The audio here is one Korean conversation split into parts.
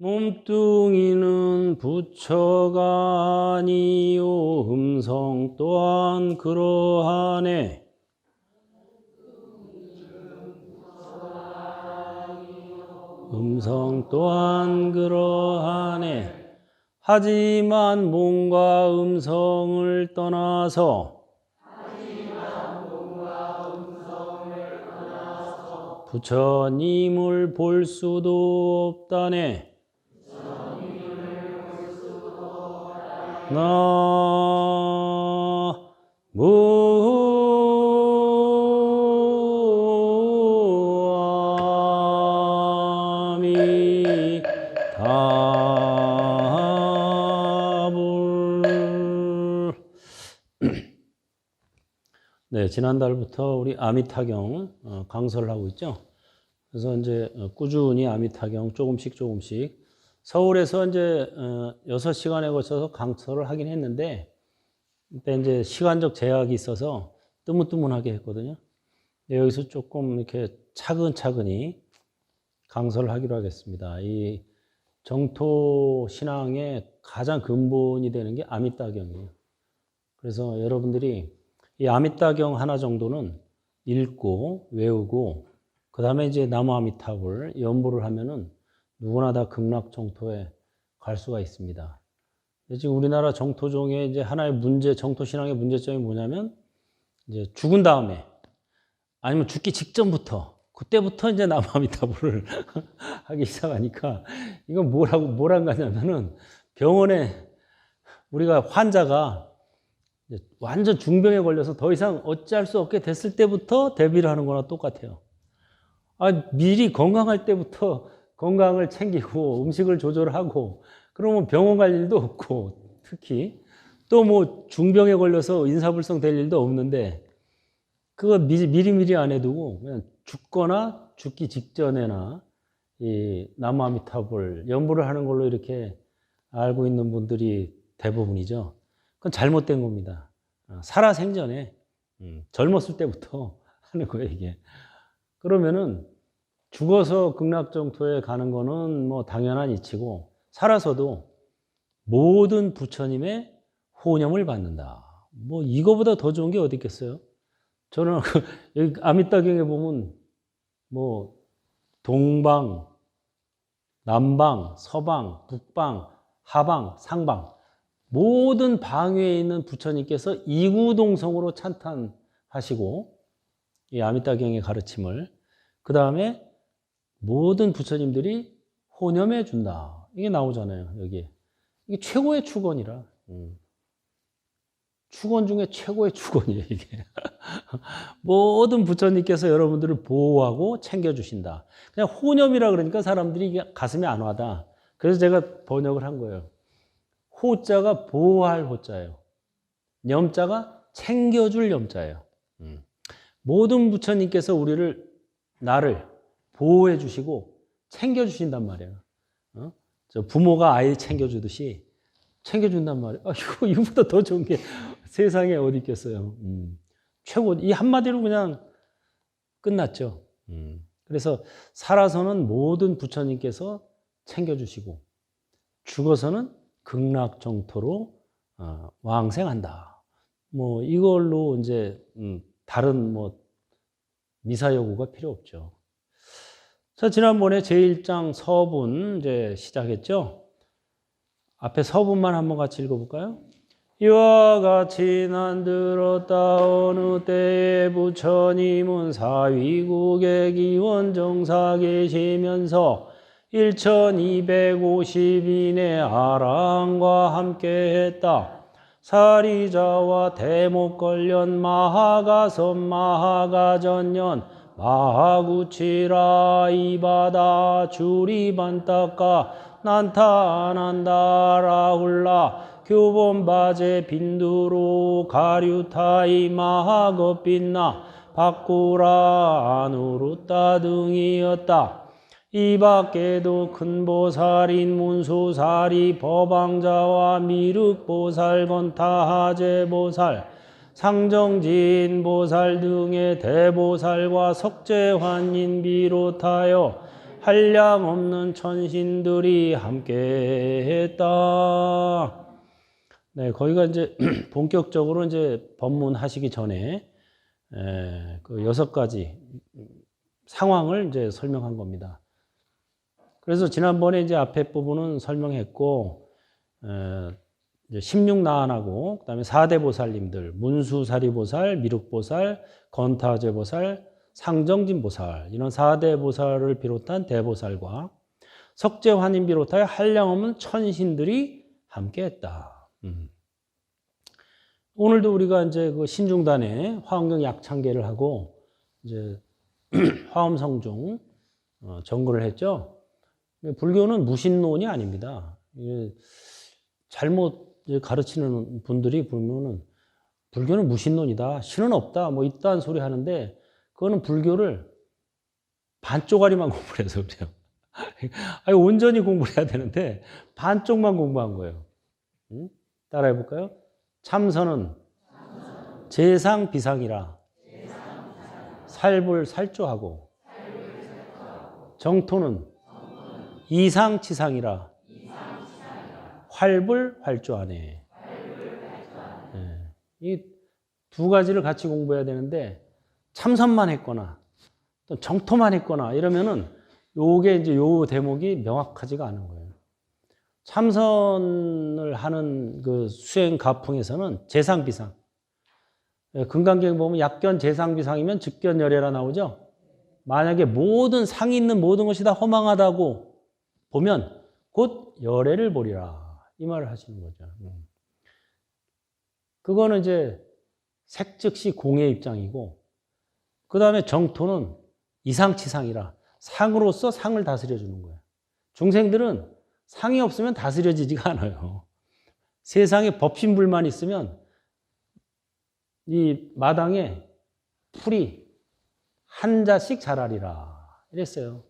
몸뚱이는 부처가 아니요 음성 또한 그러하네. 음성 또한 그러하네. 하지만 몸과 음성을 떠나서 부처님을 볼 수도 없다네. 아미타불. 네, 지난달부터 우리 아미타경 강설을 하고 있죠. 그래서 이제 꾸준히 아미타경 조금씩 서울에서 이제 6시간에 걸쳐서 강설을 하긴 했는데 그때 이제 시간적 제약이 있어서 뜨문뜨문하게 했거든요. 여기서 조금 이렇게 차근차근히 강설을 하기로 하겠습니다. 이 정토 신앙의 가장 근본이 되는 게 아미따경이에요. 그래서 여러분들이 이 아미따경 하나 정도는 읽고 외우고 그 다음에 이제 나무 아미타불 연보를 하면은 누구나 다 극락 정토에 갈 수가 있습니다. 지금 우리나라 정토종의 이제 하나의 문제, 정토 신앙의 문제점이 뭐냐면 이제 죽은 다음에 아니면 죽기 직전부터 그때부터 이제 나무 아미타불을 하기 시작하니까 이건 뭐란 거냐면은 병원에 우리가 환자가 완전 중병에 걸려서 더 이상 어찌할 수 없게 됐을 때부터 대비를 하는 거나 똑같아요. 미리 건강할 때부터 건강을 챙기고 음식을 조절하고 그러면 병원 갈 일도 없고 특히 또 뭐 중병에 걸려서 인사불성 될 일도 없는데 그거 미리 안 해두고 그냥 죽거나 죽기 직전에나 이 나무 아미타불 연보를 하는 걸로 이렇게 알고 있는 분들이 대부분이죠. 그건 잘못된 겁니다. 살아생전에 젊었을 때부터 하는 거예요, 이게. 그러면은 죽어서 극락정토에 가는 거는 뭐 당연한 이치고 살아서도 모든 부처님의 호념을 받는다. 뭐 이거보다 더 좋은 게 어디 있겠어요? 저는 여기 아미따경에 보면 뭐 동방, 남방, 서방, 북방, 하방, 상방 모든 방위에 있는 부처님께서 이구동성으로 찬탄하시고 이 아미따경의 가르침을 그 다음에 모든 부처님들이 호념해 준다. 이게 나오잖아요, 여기에. 이게 최고의 축원이라. 축원 중에 최고의 축원이에요, 이게. 모든 부처님께서 여러분들을 보호하고 챙겨주신다. 그냥 호념이라 그러니까 사람들이 이게 가슴에 안 와다. 그래서 제가 번역을 한 거예요. 호자가 보호할 호자예요. 염자가 챙겨줄 염자예요. 모든 부처님께서 나를 보호해 주시고 챙겨 주신단 말이에요. 저 부모가 아이 챙겨주듯이 챙겨준단 말이에요. 이거보다 더 좋은 게 세상에 어디 있겠어요. 최고, 이 한마디로 그냥 끝났죠. 그래서 살아서는 모든 부처님께서 챙겨주시고 죽어서는 극락정토로 왕생한다. 뭐 이걸로 이제 다른 뭐 미사여구가 필요 없죠. 자, 지난번에 제1장 서분 이제 시작했죠. 앞에 서분만 한번 같이 읽어볼까요? 이와 같이 난 들었다. 어느 때에 부처님은 사위국의 기원 정사 계시면서 1250인의 아라한과 함께 했다. 사리자와 대목걸련 마하가선 마하가전년 마하구치라 이바다 주리반타카 난타난다 라훌라 교본바제 빈두로 가류타이 마하겁빛나 바꾸라 아누루따 등이었다. 이 밖에도 큰 보살인 문수사리 법왕자와 미륵보살 건타하제보살 상정진 보살 등의 대보살과 석재환인 비롯하여 한량 없는 천신들이 함께했다. 네, 거기가 이제 본격적으로 이제 법문하시기 전에 그 6가지 상황을 이제 설명한 겁니다. 그래서 지난번에 이제 앞에 부분은 설명했고, 이제 16나안하고, 그 다음에 4대 보살님들, 문수사리보살, 미륵보살, 건타제보살, 상정진보살, 이런 4대 보살을 비롯한 대보살과 석재환인 비롯하여 한량없는 천신들이 함께 했다. 오늘도 우리가 이제 그 신중단에 화엄경 약창계를 하고, 이제 화엄성중 정글을 했죠. 불교는 무신론이 아닙니다. 잘못 가르치는 분들이 보면은 불교는 무신론이다, 신은 없다, 뭐 이딴 소리 하는데 그거는 불교를 반쪽짜리만 공부를 해서 그래요. 아니, 온전히 공부를 해야 되는데 반쪽만 공부한 거예요. 따라해 볼까요? 참선은 재상 비상이라 살불살조하고, 정토는 이상치상이라 활불활조하네. 네. 이 두 가지를 같이 공부해야 되는데 참선만 했거나 또 정토만 했거나 이러면은 요게 이제 요 대목이 명확하지가 않은 거예요. 참선을 하는 그 수행 가풍에서는 재상비상. 금강경 보면 약견 재상비상이면 즉견열애라 나오죠. 만약에 모든 상이 있는 모든 것이 다 허망하다고 보면 곧 열애를 보리라, 이 말을 하시는 거죠. 그거는 이제 색즉시 공의 입장이고, 그 다음에 정토는 이상치상이라 상으로서 상을 다스려 주는 거예요. 중생들은 상이 없으면 다스려지지가 않아요. 세상에 법신불만 있으면 이 마당에 풀이 한 자씩 자라리라 이랬어요.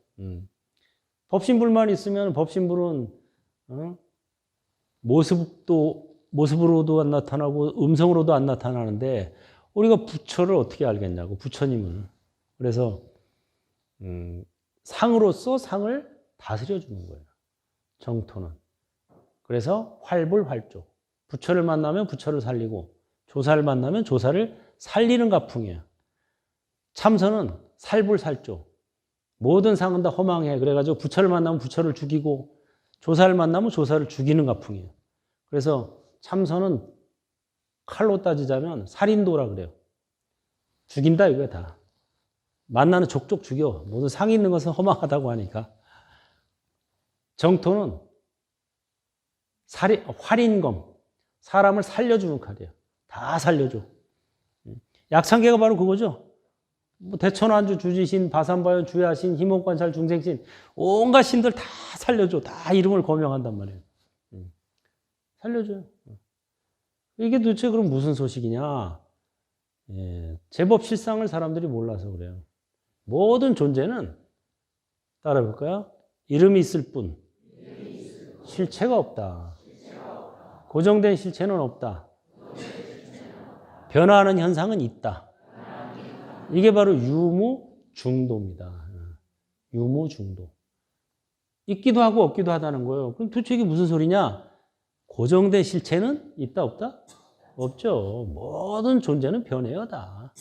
법신불만 있으면 법신불은 모습으로도 안 나타나고 음성으로도 안 나타나는데 우리가 부처를 어떻게 알겠냐고, 부처님을. 그래서 상으로서 상을 다스려 주는 거예요, 정토는. 그래서 활불활조. 부처를 만나면 부처를 살리고, 조사를 만나면 조사를 살리는 가풍이에요. 참선은 살불살조. 모든 상은 다 허망해. 그래가지고 부처를 만나면 부처를 죽이고, 조사를 만나면 조사를 죽이는 가풍이에요. 그래서 참선은 칼로 따지자면 살인도라 그래요. 죽인다 이거야 다. 만나는 족족 죽여. 모든 상이 있는 것은 허망하다고 하니까. 정토는 활인검. 사람을 살려주는 칼이에요. 다 살려줘. 약창계가 바로 그거죠. 뭐 대천안주, 주지신, 바산바연, 주야신, 희목관찰, 중생신, 온갖 신들 다 살려줘. 다 이름을 거명한단 말이에요. 살려줘요. 이게 도대체 그럼 무슨 소식이냐? 제법 실상을 사람들이 몰라서 그래요. 모든 존재는, 따라해볼까요? 이름이 있을 뿐 실체가 없다. 고정된 실체는 없다. 변화하는 현상은 있다. 이게 바로 유무중도입니다. 유무중도. 있기도 하고 없기도 하다는 거예요. 그럼 도대체 이게 무슨 소리냐? 고정된 실체는 있다 없다? 없죠. 모든 존재는 변해요 다.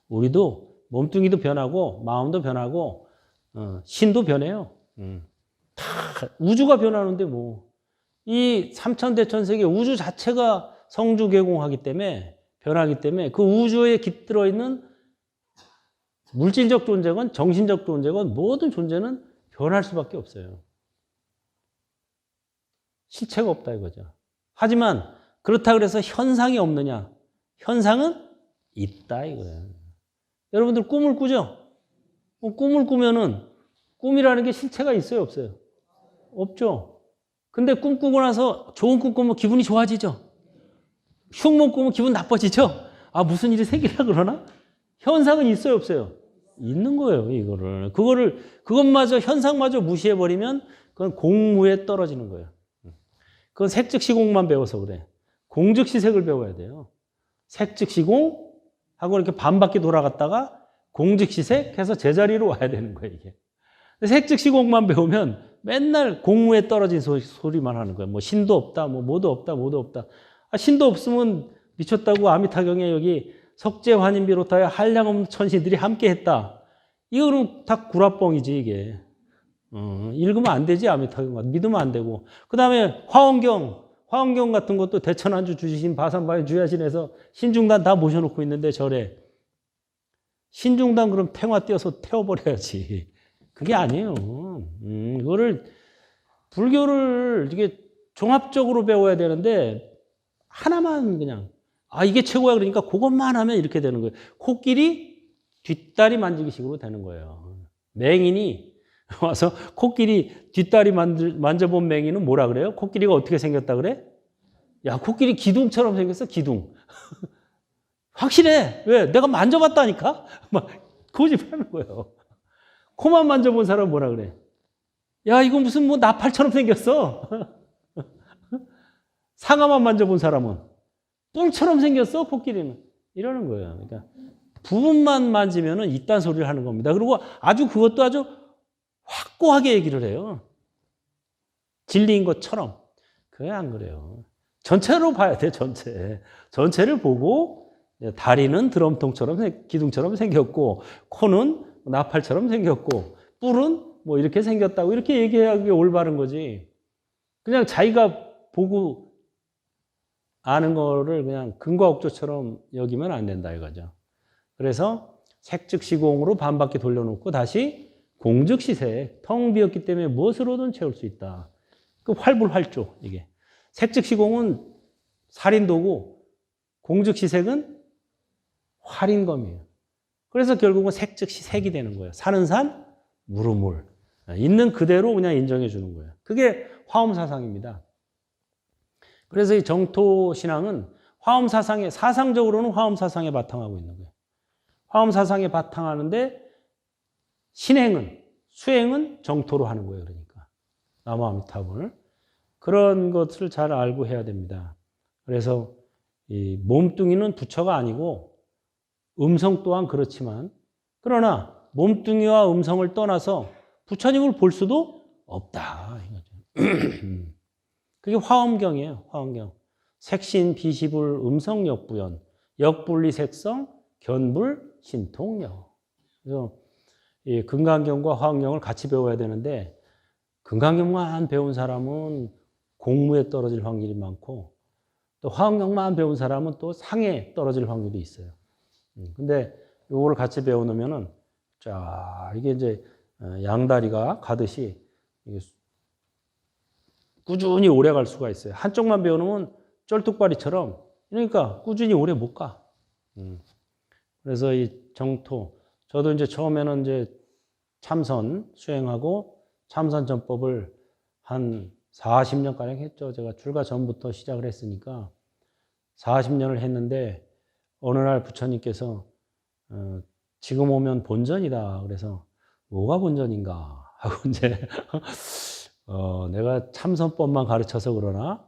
우리도 몸뚱이도 변하고 마음도 변하고 신도 변해요. 다 우주가 변하는데 뭐 이 삼천대천세계 우주 자체가 성주개공하기 때문에, 변하기 때문에 그 우주에 깃들어 있는 물질적 존재건 정신적 존재건 모든 존재는 변할 수밖에 없어요. 실체가 없다 이거죠. 하지만 그렇다 그래서 현상이 없느냐? 현상은 있다 이거예요. 여러분들 꿈을 꾸죠? 꿈을 꾸면은 꿈이라는 게 실체가 있어요 없어요? 없죠. 근데 꿈 꾸고 나서 좋은 꿈 꾸면 기분이 좋아지죠? 흉몽 꾸면 기분 나빠지죠? 아, 무슨 일이 생기려 그러나? 현상은 있어요 없어요? 있는 거예요 이거를. 그것마저, 현상마저 무시해버리면 그건 공무에 떨어지는 거예요. 그건 색즉시공만 배워서 그래. 공즉시색을 배워야 돼요. 색즉시공 하고 이렇게 반바퀴 돌아갔다가 공즉시색 해서 제자리로 와야 되는 거예요 이게. 색즉시공만 배우면 맨날 공무에 떨어진 소리만 하는 거야. 뭐 신도 없다, 뭐 뭐도 없다, 뭐도 없다. 아, 신도 없으면 미쳤다고 아미타경에 여기 석재 환인 비롯하여 한량없는 천신들이 함께했다. 이거는 다 구라뻥이지 이게. 읽으면 안 되지 아미타경 믿으면 안 되고. 그 다음에 화엄경 같은 것도 대천안주 주지신 바산바위 주야신에서 신중단 다 모셔놓고 있는데 절에 신중단 그럼 탱화 띄어서 태워버려야지. 그게 아니에요. 이거를 불교를 이게 종합적으로 배워야 되는데 하나만 그냥 이게 최고야 그러니까 그것만 하면 이렇게 되는 거예요. 코끼리 뒷다리 만지기식으로 되는 거예요. 맹인이 와서 코끼리 뒷다리 만져본 맹인은 뭐라 그래요? 코끼리가 어떻게 생겼다 그래? 야, 코끼리 기둥처럼 생겼어, 기둥. 확실해. 왜? 내가 만져봤다니까? 막 거짓말하는 거예요. 코만 만져본 사람은 뭐라 그래? 야, 이거 무슨 뭐 나팔처럼 생겼어. 상아만 만져본 사람은 뿔처럼 생겼어, 코끼리는. 이러는 거예요. 그러니까 부분만 만지면은 이딴 소리를 하는 겁니다. 그리고 그것도 아주 확고하게 얘기를 해요. 진리인 것처럼. 그게 안 그래요. 전체로 봐야 돼, 전체. 전체를 보고 다리는 드럼통처럼, 기둥처럼 생겼고, 코는 나팔처럼 생겼고, 뿔은 뭐 이렇게 생겼다고 이렇게 얘기해야 그게 올바른 거지. 그냥 자기가 보고 아는 거를 그냥 근과 옥조처럼 여기면 안 된다 이거죠. 그래서 색즉시공으로 반바퀴 돌려놓고 다시 공즉시색, 텅 비었기 때문에 무엇으로든 채울 수 있다. 그 활불활조 이게. 색즉시공은 살인도고 공즉시색은 활인검이에요. 그래서 결국은 색즉시색이 되는 거예요. 사는 산, 물은 물. 있는 그대로 그냥 인정해 주는 거예요. 그게 화엄사상입니다. 그래서 이 정토신앙은 사상적으로는 화엄사상에 바탕하고 있는 거예요. 화엄사상에 바탕하는데 수행은 정토로 하는 거예요. 그러니까 나무아미타불. 그런 것을 잘 알고 해야 됩니다. 그래서 이 몸뚱이는 부처가 아니고 음성 또한 그렇지만 그러나 몸뚱이와 음성을 떠나서 부처님을 볼 수도 없다. 이거죠. 그게 화엄경이에요. 화엄경. 색신, 비시불, 음성, 역부연, 역분리, 색성, 견불, 신통력. 그래서 이 금강경과 화엄경을 같이 배워야 되는데 금강경만 배운 사람은 공무에 떨어질 확률이 많고 또 화엄경만 배운 사람은 또 상에 떨어질 확률이 있어요. 근데 요거를 같이 배워놓으면은 자 이게 이제 양다리가 가듯이 꾸준히 오래 갈 수가 있어요. 한쪽만 배워놓으면 쩔뚝바리처럼 그러니까 꾸준히 오래 못 가. 그래서 이 정토 저도 이제 처음에는 이제 참선 수행하고 참선 전법을 한 40년 가량 했죠. 제가 출가 전부터 시작을 했으니까 40년을 했는데 어느 날 부처님께서 지금 오면 본전이다. 그래서 뭐가 본전인가 하고 이제 내가 참선법만 가르쳐서 그러나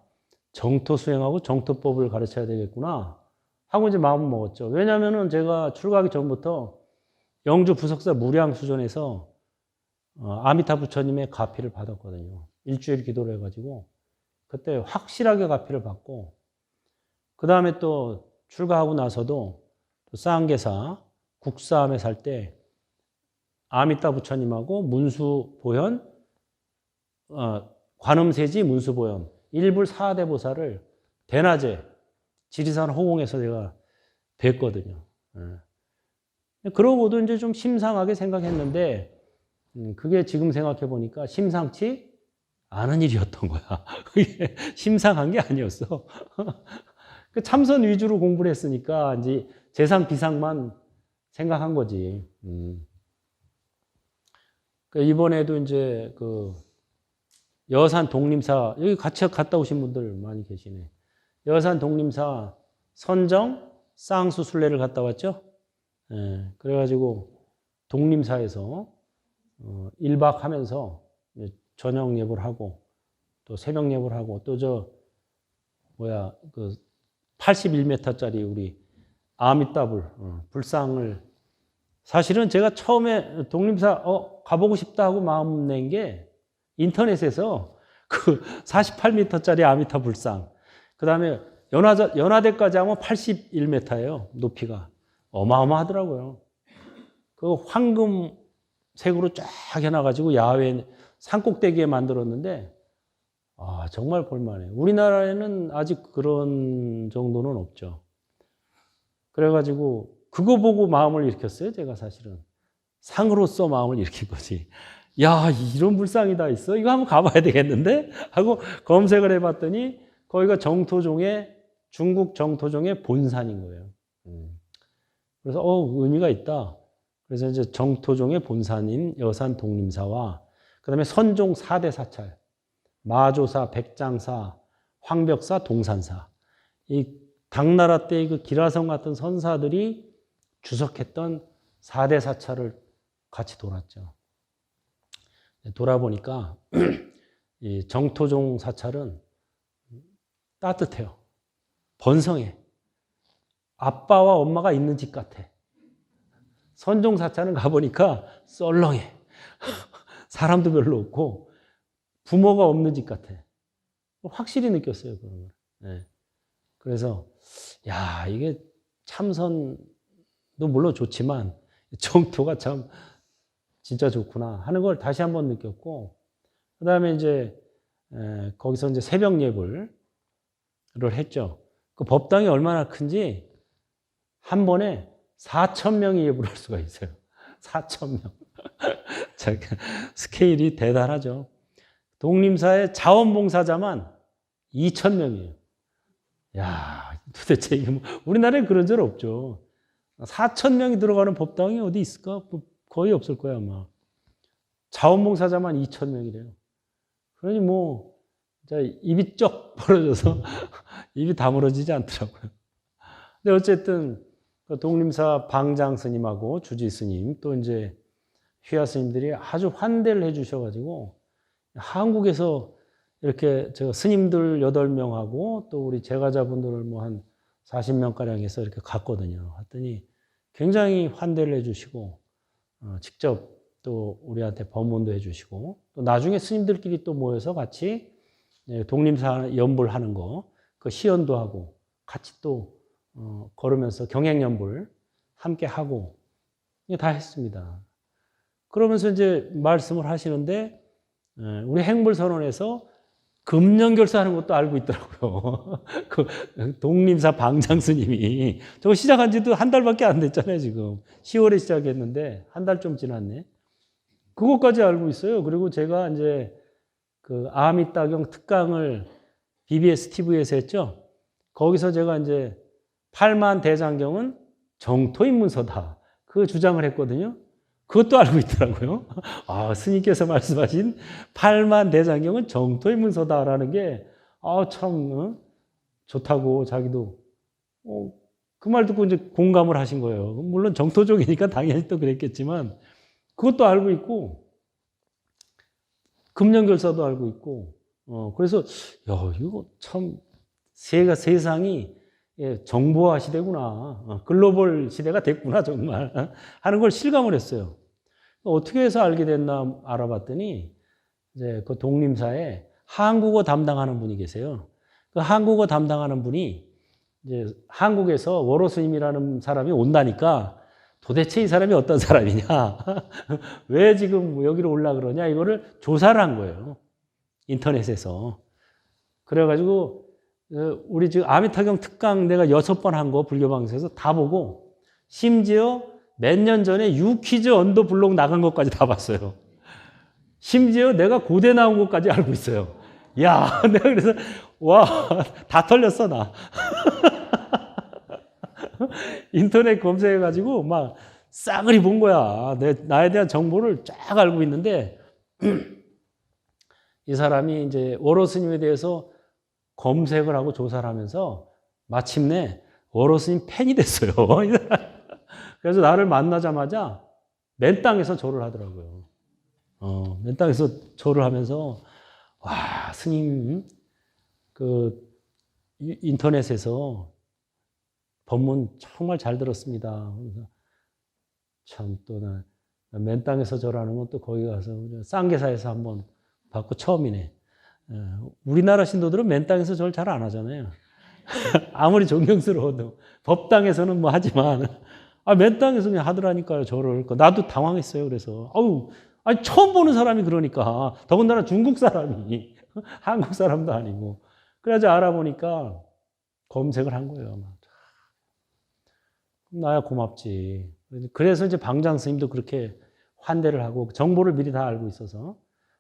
정토 수행하고 정토법을 가르쳐야 되겠구나 하고 이제 마음을 먹었죠. 왜냐하면은 제가 출가하기 전부터 영주 부석사 무량수전에서 아미타 부처님의 가피를 받았거든요. 일주일 기도를 해가지고 그때 확실하게 가피를 받고 그 다음에 또 출가하고 나서도 또 쌍계사 국사암에 살 때 아미타 부처님하고 문수보현 관음세지 문수보현 일불 4대 보살을 대낮에 지리산 호공에서 제가 뵀거든요. 그러고도 이제 좀 심상하게 생각했는데 그게 지금 생각해 보니까 심상치 않은 일이었던 거야. 그게 심상한 게 아니었어. 그 참선 위주로 공부를 했으니까 이제 재상 비상만 생각한 거지. 이번에도 이제 그 여산 독림사 여기 같이 갔다 오신 분들 많이 계시네. 여산 독림사 선정 쌍수 순례를 갔다 왔죠. 그래가지고 독림사에서 1박 하면서 저녁 예불 하고 또 새벽 예불 하고 또 그 81m짜리 우리 아미따불 불상을 사실은 제가 처음에 독림사 가보고 싶다 하고 마음 낸 게 인터넷에서 그 48m짜리 아미타 불상, 그 다음에 연화대까지 하면 81m예요. 높이가. 어마어마하더라고요. 그 황금색으로 쫙 해놔가지고 야외 산꼭대기에 만들었는데, 아, 정말 볼만해요. 우리나라에는 아직 그런 정도는 없죠. 그래가지고 그거 보고 마음을 일으켰어요. 제가 사실은. 상으로서 마음을 일으킨 거지. 야, 이런 불상이 다 있어? 이거 한번 가봐야 되겠는데? 하고 검색을 해봤더니 거기가 중국 정토종의 본산인 거예요. 그래서 의미가 있다. 그래서 이제 정토종의 본산인 여산 독림사와 그다음에 선종 4대 사찰, 마조사, 백장사, 황벽사, 동산사, 이 당나라 때의 그 기라성 같은 선사들이 주석했던 4대 사찰을 같이 돌았죠. 돌아보니까 이 정토종 사찰은 따뜻해요. 번성해. 아빠와 엄마가 있는 집 같아. 선종 사찰은 가보니까 썰렁해. 사람도 별로 없고 부모가 없는 집 같아. 확실히 느꼈어요, 그런 걸. 네. 그래서 야, 이게 참선도 물론 좋지만 정토가 참 진짜 좋구나 하는 걸 다시 한번 느꼈고, 그 다음에 이제 거기서 이제 새벽 예불을 했죠. 그 법당이 얼마나 큰지 한 번에 4,000명이 예불할 수가 있어요. 4,000명. 스케일이 대단하죠. 독림사의 자원봉사자만 2,000명이에요. 야, 도대체 이게 우리나라에 그런 적 없죠. 4,000명이 들어가는 법당이 어디 있을까? 거의 없을 거야, 아마. 자원봉사자만 2,000명이래요. 그러니 뭐, 입이 쩍 벌어져서 입이 다물어지지 않더라고요. 근데 어쨌든, 독림사 방장 스님하고 주지 스님, 또 이제 휘하 스님들이 아주 환대를 해 주셔가지고, 한국에서 이렇게 저 스님들 8명하고 또 우리 제가자분들을 뭐 한 40명가량 해서 이렇게 갔거든요. 했더니 굉장히 환대를 해 주시고, 직접 또 우리한테 법문도 해주시고, 또 나중에 스님들끼리 또 모여서 같이 독림사 연불 하는 거, 그 시연도 하고, 같이 또 걸으면서 경행연불 함께 하고, 다 했습니다. 그러면서 이제 말씀을 하시는데, 우리 행불선언에서 금년결사하는 것도 알고 있더라고요. 그 독림사 방장 스님이 저거 시작한 지도 한 달밖에 안 됐잖아요, 지금. 10월에 시작했는데 한 달 좀 지났네. 그것까지 알고 있어요. 그리고 제가 이제 그 아미따경 특강을 BBS TV에서 했죠. 거기서 제가 이제 8만 대장경은 정토인문서다. 그 주장을 했거든요. 그것도 알고 있더라고요. 아, 스님께서 말씀하신 8만 대장경은 정토인문서다라는 게, 참, 좋다고 자기도, 그 말 듣고 이제 공감을 하신 거예요. 물론 정토족이니까 당연히 또 그랬겠지만, 그것도 알고 있고, 금년결사도 알고 있고, 그래서, 야, 이거 참, 세상이 정보화 시대구나. 글로벌 시대가 됐구나, 정말. 하는 걸 실감을 했어요. 어떻게 해서 알게 됐나 알아봤더니, 이제 그 독림사에 한국어 담당하는 분이 계세요. 그 한국어 담당하는 분이 이제 한국에서 월호 스님이라는 사람이 온다니까 도대체 이 사람이 어떤 사람이냐, 왜 지금 여기로 올라 그러냐, 이거를 조사를 한 거예요. 인터넷에서. 그래가지고, 우리 지금 아미타경 특강 내가 6번 한 거 불교방송에서 다 보고, 심지어 몇 년 전에 유퀴즈 언더 블록 나간 것까지 다 봤어요. 심지어 내가 고대 나온 것까지 알고 있어요. 야, 내가 그래서, 와, 다 털렸어, 나. 인터넷 검색해가지고 막 싸그리 본 거야. 나에 대한 정보를 쫙 알고 있는데, 이 사람이 이제 월호 스님에 대해서 검색을 하고 조사를 하면서 마침내 월호 스님 팬이 됐어요. 그래서 나를 만나자마자 맨 땅에서 절을 하더라고요. 맨 땅에서 절을 하면서, 와, 스님, 인터넷에서 법문 정말 잘 들었습니다. 참, 또 맨 땅에서 절하는 건 또 거기 가서 쌍계사에서 한번 받고 처음이네. 우리나라 신도들은 맨 땅에서 절 잘 안 하잖아요. 아무리 존경스러워도 법당에서는 뭐 하지만 맨 땅에서 그냥 하더라니까요, 절을. 나도 당황했어요. 그래서 아니 처음 보는 사람이 그러니까 더군다나 중국 사람이 한국 사람도 아니고 그래가지고 알아보니까 검색을 한 거예요. 나야 고맙지. 그래서 이제 방장 스님도 그렇게 환대를 하고 정보를 미리 다 알고 있어서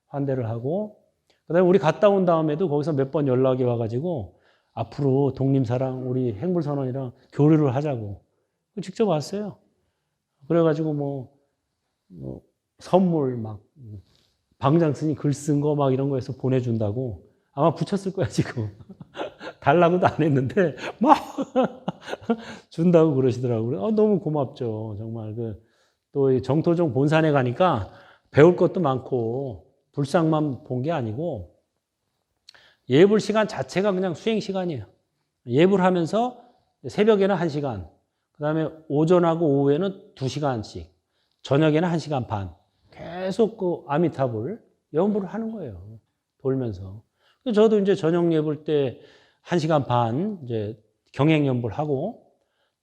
환대를 하고 그다음에 우리 갔다 온 다음에도 거기서 몇 번 연락이 와가지고 앞으로 독림사랑 우리 행불선언이랑 교류를 하자고 직접 왔어요. 그래가지고 뭐 선물 막 방장 스님 글 쓴 거 막 이런 거에서 보내준다고 아마 붙였을 거야 지금. 달라고도 안 했는데 막 준다고 그러시더라고요. 너무 고맙죠. 정말 또 정토종 본산에 가니까 배울 것도 많고 불상만 본 게 아니고 예불 시간 자체가 그냥 수행 시간이에요. 예불 하면서 새벽에는 1시간, 그다음에 오전하고 오후에는 2시간씩, 저녁에는 1시간 반 계속 그 아미타불 연불을 하는 거예요. 돌면서. 저도 이제 저녁 예불 때 1시간 반 이제 경행 연불 하고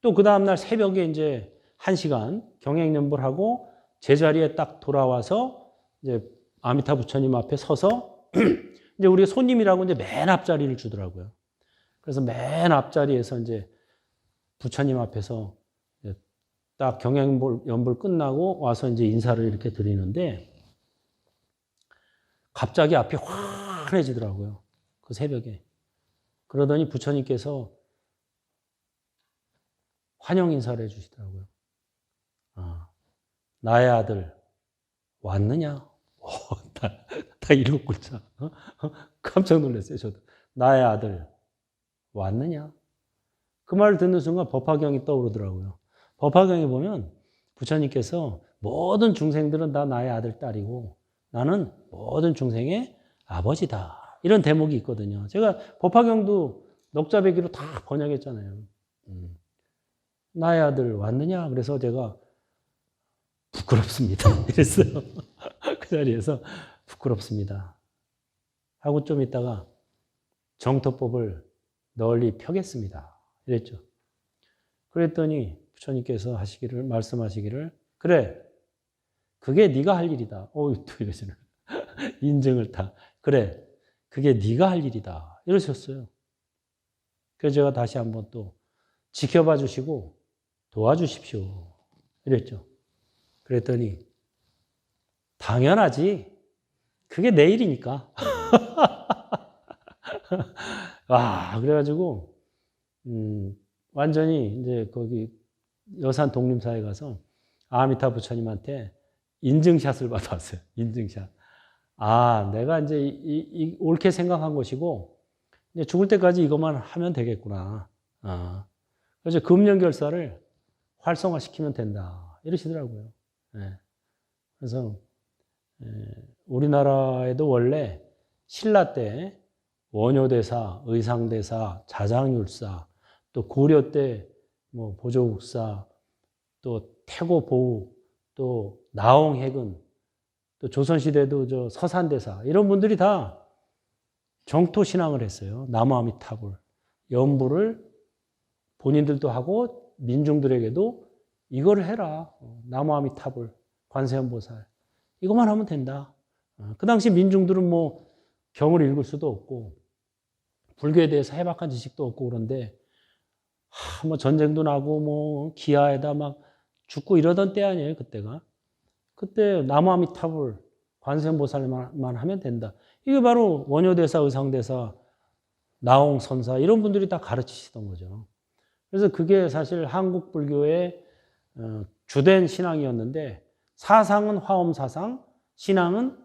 또 그 다음 날 새벽에 이제 1시간 경행 연불 하고 제자리에 딱 돌아와서 이제 아미타 부처님 앞에 서서 이제 우리 손님이라고 이제 맨 앞자리를 주더라고요. 그래서 맨 앞자리에서 이제 부처님 앞에서 딱 경행 연불 끝나고 와서 이제 인사를 이렇게 드리는데 갑자기 앞이 환해지더라고요. 그 새벽에. 그러더니 부처님께서 환영 인사를 해주시더라고요. 나의 아들 왔느냐? 다 7글자. 깜짝 놀랐어요, 저도. 나의 아들 왔느냐? 그 말을 듣는 순간 법화경이 떠오르더라고요. 법화경에 보면 부처님께서 모든 중생들은 다 나의 아들, 딸이고 나는 모든 중생의 아버지다. 이런 대목이 있거든요. 제가 법화경도 넉자배기로 다 번역했잖아요. 나의 아들 왔느냐? 그래서 제가 부끄럽습니다. 이랬어요. 그 자리에서 부끄럽습니다. 하고 좀 있다가 정토법을 널리 펴겠습니다. 이랬죠. 그랬더니 부처님께서 말씀하시기를 그래, 그게 네가 할 일이다. 또 이러시는 인증을 다. 그래, 그게 네가 할 일이다. 이러셨어요. 그래서 제가 다시 한번 또 지켜봐 주시고 도와주십시오. 이랬죠. 그랬더니 당연하지. 그게 내 일이니까. 그래가지고 완전히 이제 거기 여산 독림사에 가서 아미타 부처님한테 인증샷을 받았어요. 인증샷. 내가 이제 옳게 생각한 것이고 이제 죽을 때까지 이것만 하면 되겠구나. 그래서 금연결사를 활성화시키면 된다. 이러시더라고요. 네. 그래서 우리나라에도 원래 신라 때 원효대사, 의상대사, 자장율사, 또 고려 때 뭐 보조국사, 또 태고보우, 또 나홍해근, 또 조선시대도 저 서산대사 이런 분들이 다 정토신앙을 했어요. 나무아미타불 연불을 본인들도 하고 민중들에게도 이거를 해라. 나무아미타불 관세음보살 이것만 하면 된다. 그 당시 민중들은 뭐 경을 읽을 수도 없고 불교에 대해서 해박한 지식도 없고 그런데 뭐 전쟁도 나고 뭐 기아에다 막 죽고 이러던 때 아니에요. 그때가. 그때 나무아미타불 관세음보살만 하면 된다. 이게 바로 원효대사, 의상대사, 나홍선사 이런 분들이 다 가르치시던 거죠. 그래서 그게 사실 한국 불교의 주된 신앙이었는데 사상은 화엄사상, 신앙은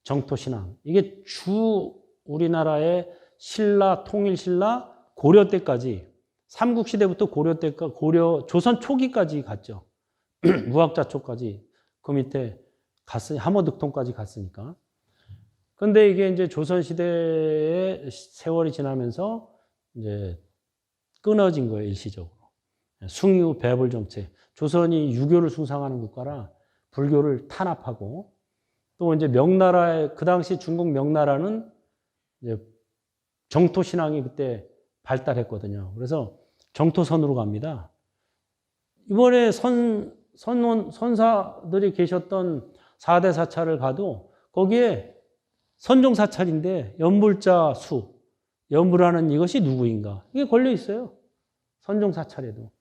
정토신앙. 이게 우리나라의 신라, 통일신라, 고려 때까지 삼국시대부터 고려 때까지, 조선 초기까지 갔죠. 무학자초까지 그 밑에 함어득통까지 갔으니까. 근데 이게 이제 조선시대의 세월이 지나면서 이제 끊어진 거예요, 일시적으로. 숭유 배불 정책. 조선이 유교를 숭상하는 국가라 불교를 탄압하고 또 이제 명나라의 그 당시 중국 명나라는 이제 정토 신앙이 그때 발달했거든요. 그래서 정토선으로 갑니다. 이번에 선사들이 계셨던 4대 사찰을 가도 거기에 선종 사찰인데 연불자 수, 연불하는 이것이 누구인가? 이게 걸려 있어요. 선종 사찰에도.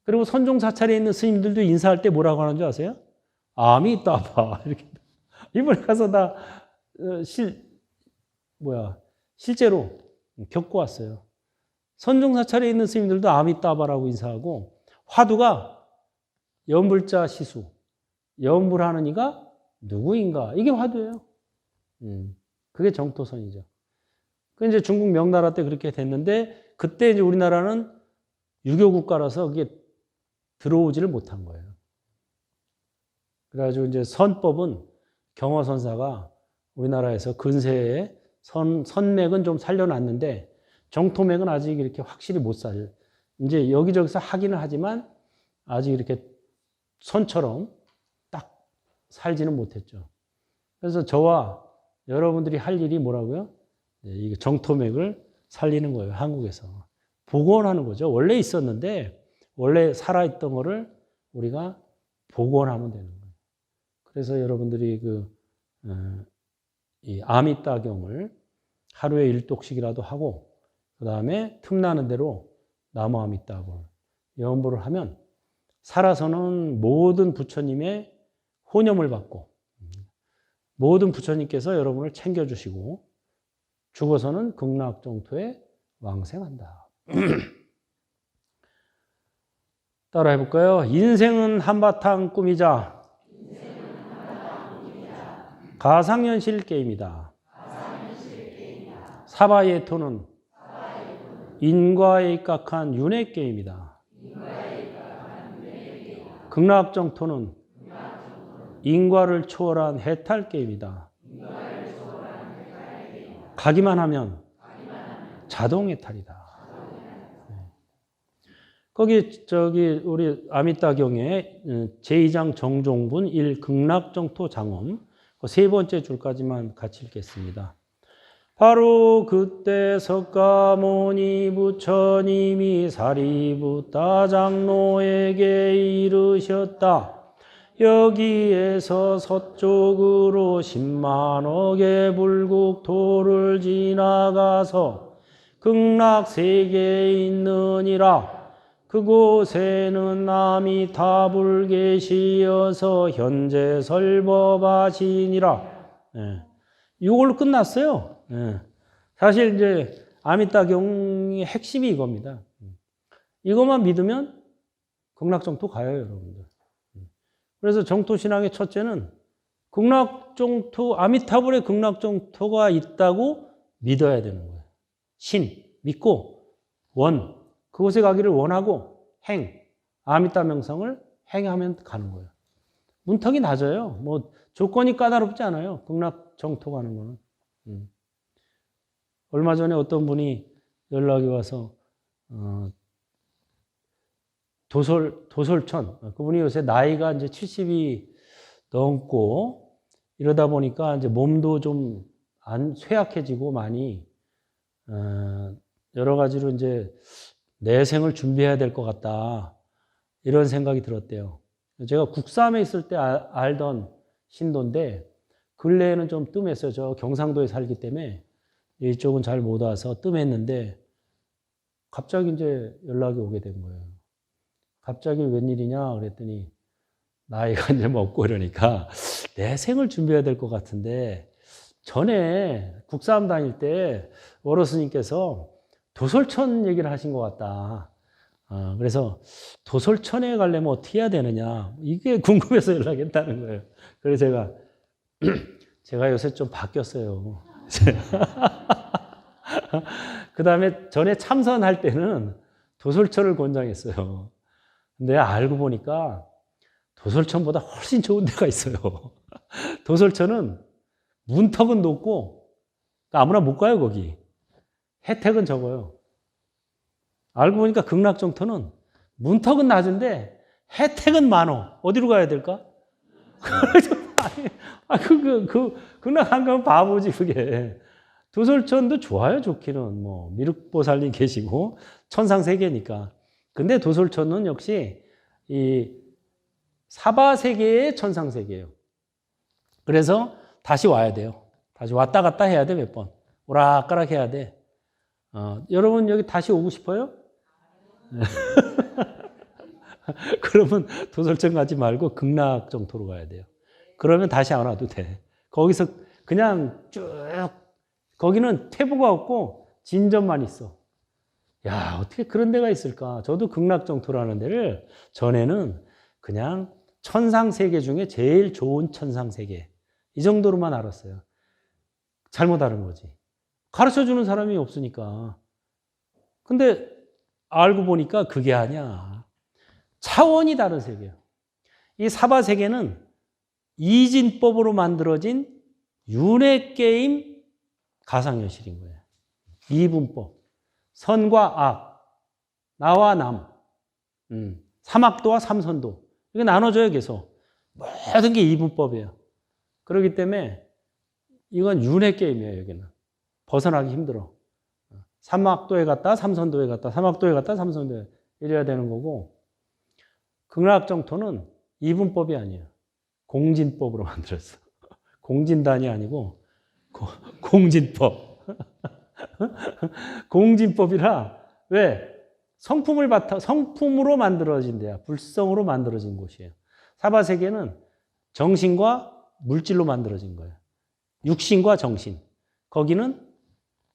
그리고 선종 사찰에 있는 스님들도 인사할 때 뭐라고 하는 줄 아세요? 아미따바 이렇게. 이번에 가서 다 실제로 겪고 왔어요. 선종 사찰에 있는 스님들도 아미따바라고 인사하고 화두가 연불자 시수, 연불하는 이가 누구인가? 이게 화두예요. 그게 정토선이죠. 그 이제 중국 명나라 때 그렇게 됐는데 그때 이제 우리나라는 유교 국가라서 그게 들어오지를 못한 거예요. 그래가지고 이제 선법은 경허선사가 우리나라에서 근세에 선맥은 좀 살려놨는데 정토맥은 아직 이렇게 확실히 못 살. 이제 여기저기서 하기는 하지만 아직 이렇게 선처럼 딱 살지는 못했죠. 그래서 저와 여러분들이 할 일이 뭐라고요? 이 정토맥을 살리는 거예요. 한국에서. 복원하는 거죠. 원래 있었는데 원래 살아있던 거를 우리가 복원하면 되는 거예요. 그래서 여러분들이 이 아미따경을 하루에 1독씩이라도 하고 그 다음에 틈나는 대로 나무 아미따불 연불을 하면 살아서는 모든 부처님의 호념을 받고 모든 부처님께서 여러분을 챙겨주시고 죽어서는 극락정토에 왕생한다. 따라 해볼까요? 인생은 한바탕 꿈이자 가상현실 게임이다. 사바예토는 인과에 입각한 윤회 게임이다. 극락정토는 인과를 초월한 해탈 게임이다. 가기만 하면 자동 해탈이다. 거기 우리 아미따경에 제2장 정종분 1 극락정토 장엄 그 세 번째 줄까지만 같이 읽겠습니다. 바로 그때 석가모니 부처님이 사리부타 장로에게 이르셨다. 여기에서 서쪽으로 10만억의 불국토를 지나가서 극락세계에 있느니라. 그곳에는 아미타불 계시어서 현재 설법하시니라. 이걸로 끝났어요. 사실 이제 아미따경의 핵심이 이겁니다. 이것만 믿으면 극락정토 가요, 여러분들. 그래서 정토신앙의 첫째는 극락정토, 아미타불의 극락정토가 있다고 믿어야 되는 거예요. 신, 믿고, 원, 그곳에 가기를 원하고, 행, 아미따 명상을 행하면 가는 거예요. 문턱이 낮아요. 뭐, 조건이 까다롭지 않아요. 극락정토 가는 거는. 얼마 전에 어떤 분이 연락이 와서, 도솔천, 그분이 요새 나이가 이제 70이 넘고 이러다 보니까 이제 몸도 좀 쇠약해지고 많이, 여러 가지로 이제 내생을 준비해야 될 것 같다. 이런 생각이 들었대요. 제가 국삼에 있을 때 알던 신도인데, 근래에는 좀 뜸했어요. 저 경상도에 살기 때문에 이쪽은 잘 못 와서 뜸했는데, 갑자기 이제 연락이 오게 된 거예요. 갑자기 웬일이냐 그랬더니 나이가 이제 먹고 이러니까 내생을 준비해야 될 것 같은데 전에 국사함 다닐 때 월호 스님께서 도솔천 얘기를 하신 것 같다. 그래서 도솔천에 가려면 어떻게 해야 되느냐 이게 궁금해서 연락했다는 거예요. 그래서 제가 요새 좀 바뀌었어요. 그 다음에 전에 참선할 때는 도솔천을 권장했어요. 근데 알고 보니까 도솔천보다 훨씬 좋은 데가 있어요. 도솔천은 문턱은 높고 아무나 못 가요, 거기. 혜택은 적어요. 알고 보니까 극락정토는 문턱은 낮은데 혜택은 많어. 어디로 가야 될까? 극락 안 가면 바보지, 그게. 도솔천도 좋아요, 좋기는. 뭐, 미륵보살님 계시고, 천상 세계니까. 근데 도솔천은 역시 이 사바 세계의 천상 세계예요. 그래서 다시 와야 돼요. 다시 왔다 갔다 해야 돼, 몇 번. 오락가락 해야 돼. 여러분 여기 다시 오고 싶어요? 그러면 도솔천 가지 말고 극락 정토로 가야 돼요. 그러면 다시 안 와도 돼. 거기서 그냥 쭉, 거기는 퇴보가 없고 진전만 있어. 야, 어떻게 그런 데가 있을까? 저도 극락 정토라는 데를 전에는 그냥 천상 세계 중에 제일 좋은 천상 세계. 이 정도로만 알았어요. 잘못 알은 거지. 가르쳐 주는 사람이 없으니까. 근데 알고 보니까 그게 아니야. 차원이 다른 세계예요. 이 사바 세계는 이진법으로 만들어진 윤회 게임 가상현실인 거예요. 이분법. 선과 악, 나와 남, 삼악도와 삼선도. 이게 나눠져요, 계속. 모든 게 이분법이에요. 그렇기 때문에 이건 윤회 게임이에요, 여기는. 벗어나기 힘들어. 삼악도에 갔다, 삼선도에 갔다, 삼악도에 갔다, 삼선도에 이래야 되는 거고, 극락 정토는 이분법이 아니에요. 공진법으로 만들었어. 공진단이 아니고 공진법. 공진법이라 왜? 성품으로 만들어진 데야. 불성으로 만들어진 곳이에요. 사바세계는 정신과 물질로 만들어진 거예요. 육신과 정신. 거기는